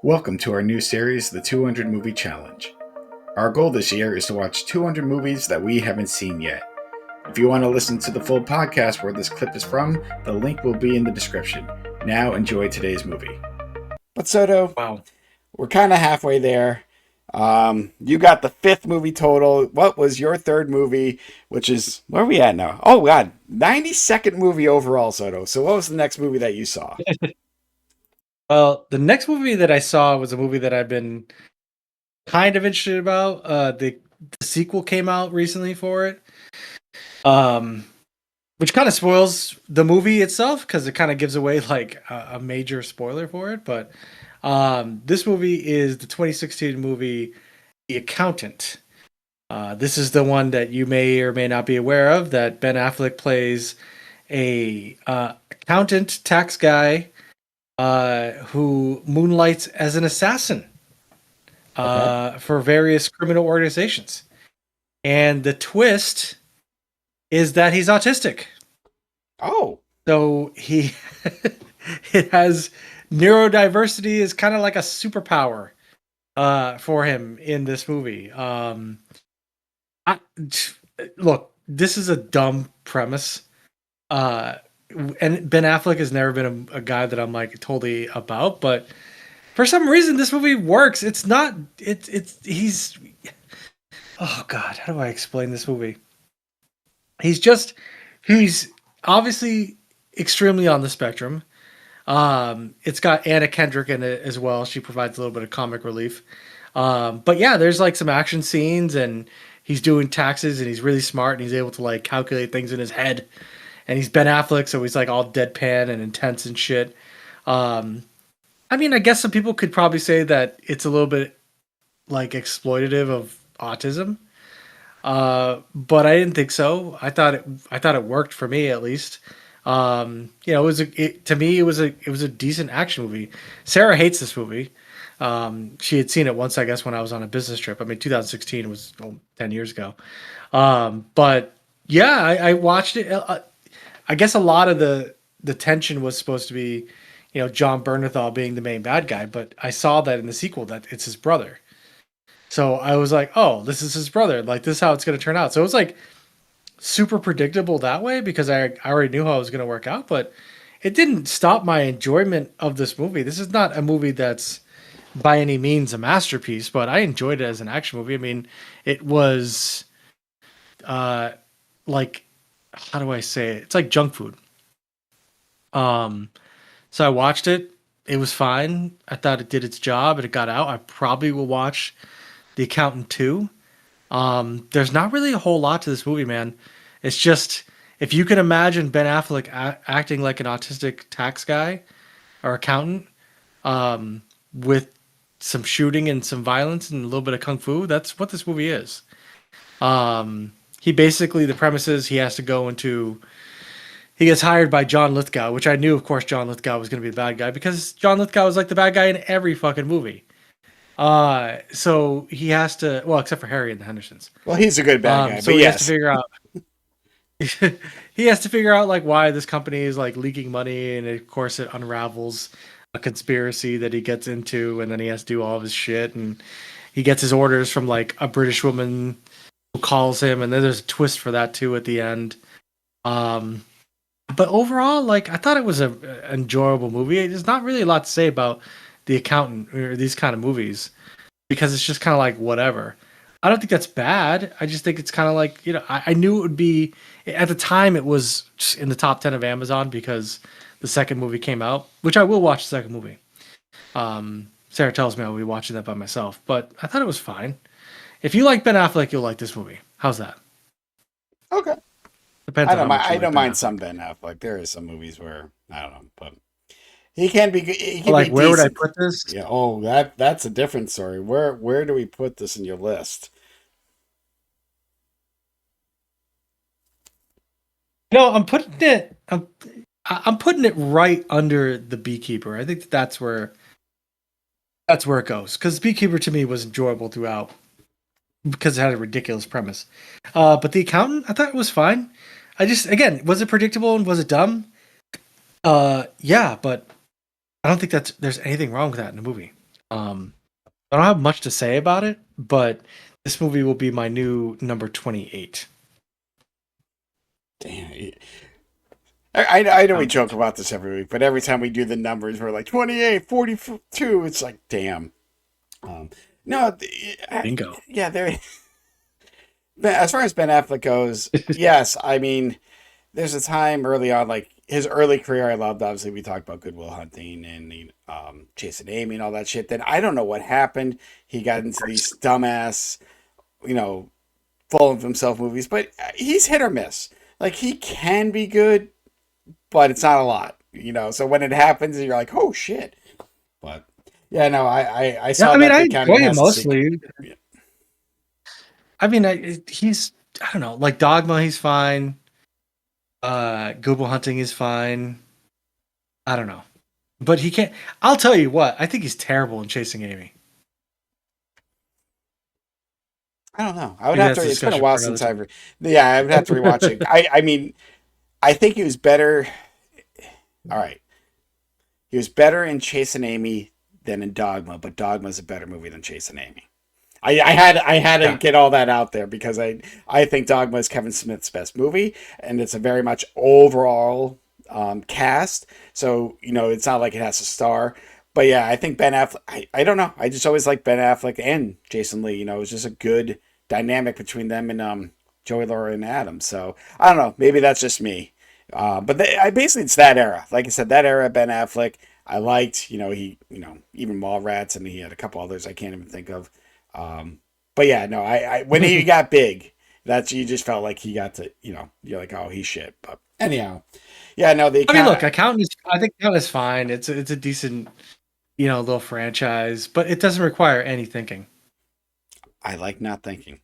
Welcome to our new series, the 200 Movie Challenge. Our goal this year is to watch 200 movies that we haven't seen yet. If you want to listen to the full podcast where this clip is from, the link will be in the description. Now enjoy today's movie. But Soto, Wow. we're kind of halfway there. You got the fifth movie total. What was your third movie? Which is, where are we at now? Oh God, 92nd movie overall, Soto. So what was the next movie that you saw? Well, the next movie that I saw was a movie that I've been kind of interested about. The sequel came out recently for it, um, which kind of spoils the movie itself because it kind of gives away like a major spoiler for it. But this movie is the 2016 movie, The Accountant. This is the one that you may or may not be aware of. That Ben Affleck plays a accountant tax guy who moonlights as an assassin Okay. for various criminal organizations. And the twist is that he's autistic. Oh, So he it has neurodiversity is kind of like a superpower for him in this movie. I, Look, this is a dumb premise. Uh, and Ben Affleck has never been a guy that I'm like totally about, but for some reason this movie works. It's not it's he's oh god, how do I explain this movie? He's just he's obviously extremely on the spectrum. It's got Anna Kendrick in it as well. She provides a little bit of comic relief. But yeah, there's like some action scenes and he's doing taxes and he's really smart and he's able to like calculate things in his head. And he's Ben Affleck, so he's like all deadpan and intense and shit. Um, I mean, I guess some people could probably say that it's a little bit like exploitative of autism. But I didn't think so. I thought it worked for me at least. It was to me it was a decent action movie. Sarah hates this movie. She had seen it once, I guess, when I was on a business trip. I mean, 2016 was 10 years ago. But yeah, I watched it. I guess a lot of the tension was supposed to be, John Bernthal being the main bad guy, but I saw that in the sequel that it's his brother. So I was like, oh, this is his brother. Like this is how it's going to turn out. So it was like super predictable that way because I already knew how it was going to work out, but it didn't stop my enjoyment of this movie. This is not a movie that's by any means a masterpiece, but I enjoyed it as an action movie. I mean, it was uh like how do I say it? It's like junk food. Um so I watched it. It was fine. I thought it did its job and it got out. I probably will watch The Accountant 2. There's not really a whole lot to this movie, man. It's just if you can imagine Ben Affleck acting like an autistic tax guy or accountant, with some shooting and some violence and a little bit of kung fu, that's what this movie is. He basically the premise is he gets hired by John Lithgow, which I knew, of course, John Lithgow was going to be the bad guy because John Lithgow is like the bad guy in every fucking movie. So he has to, well, except for Harry and the Hendersons. well, he's a good bad guy, So but he has to yes. figure out, he has to figure out like why this company is like leaking money, and of course it unravels a conspiracy that he gets into, and then he has to do all of his shit, and he gets his orders from like a British woman who calls him, and then there's a twist for that too at the end. Um, but overall, like I thought it was a enjoyable movie. There's not really a lot to say about The Accountant or these kind of movies because it's just kind of like whatever. I don't think that's bad. I just think it's kind of like I knew it would be at the time it was in the top 10 of Amazon because the second movie came out, which I will watch the second movie. Sarah tells me I'll be watching that by myself, but I thought it was fine. If you like Ben Affleck, you'll like this movie. How's that? Okay. Depends on how much you I like don't Ben mind Affleck. some Ben Affleck. There is some movies where I don't know, but he can be Like, where would I decent. put this? Yeah. Oh, that's a different story. Where do we put this in your list? No, I'm putting it right under the Beekeeper. I think that's where it goes because Beekeeper to me was enjoyable throughout because it had a ridiculous premise. But The Accountant, I thought it was fine. I just again, was it predictable and was it dumb? Yeah, but I don't think there's anything wrong with that in the movie. I don't have much to say about it, but this movie will be my new number 28. Damn. I know we Um, joke about this every week, but every time we do the numbers, we're like 28, 42. It's like, damn. Um, no, Bingo. yeah, there. As far as Ben Affleck goes, yes. I mean, there's a time early on, like his early career, I loved. Obviously, we talked about Good Will Hunting and Chasing Amy and all that shit. Then I don't know what happened. He got into these dumbass, you know, full of himself movies, but he's hit or miss. Like he can be good, but it's not a lot, you know. So when it happens, you're like, oh shit. But yeah, no, I Yeah, saw I mean, that I the enjoy accounting it has to seek. mostly. Yeah. I mean, he's, I don't know, like Dogma, he's fine. Good Will Hunting is fine. I don't know, but he can't. I'll tell you what, I think he's terrible in Chasing Amy. I don't know. I would Maybe have that's to. a It's been a discussion while for another since I've. time. Yeah, I would have to rewatch it. I mean, I think he was better. All right, he was better in Chasing Amy than in Dogma, but Dogma is a better movie than Chasing Amy. I had to Yeah. get all that out there because I think Dogma is Kevin Smith's best movie, and it's a very much overall cast. So it's not like it has a star. But yeah, I think Ben Affleck. I don't know. I just always like Ben Affleck and Jason Lee. It was just a good dynamic between them and Joey Laura and Adam. So I don't know. Maybe that's just me. But basically it's that era. Like I said, that era Ben Affleck. I liked. Even Mallrats, and he had a couple others I can't even think of. But yeah, no, I when he got big, that's you just felt like he got to, you're like, oh, he's shit. But anyhow, yeah, no, the I mean, account. look, I think Accountant is fine. It's a decent, little franchise, but it doesn't require any thinking. I like not thinking.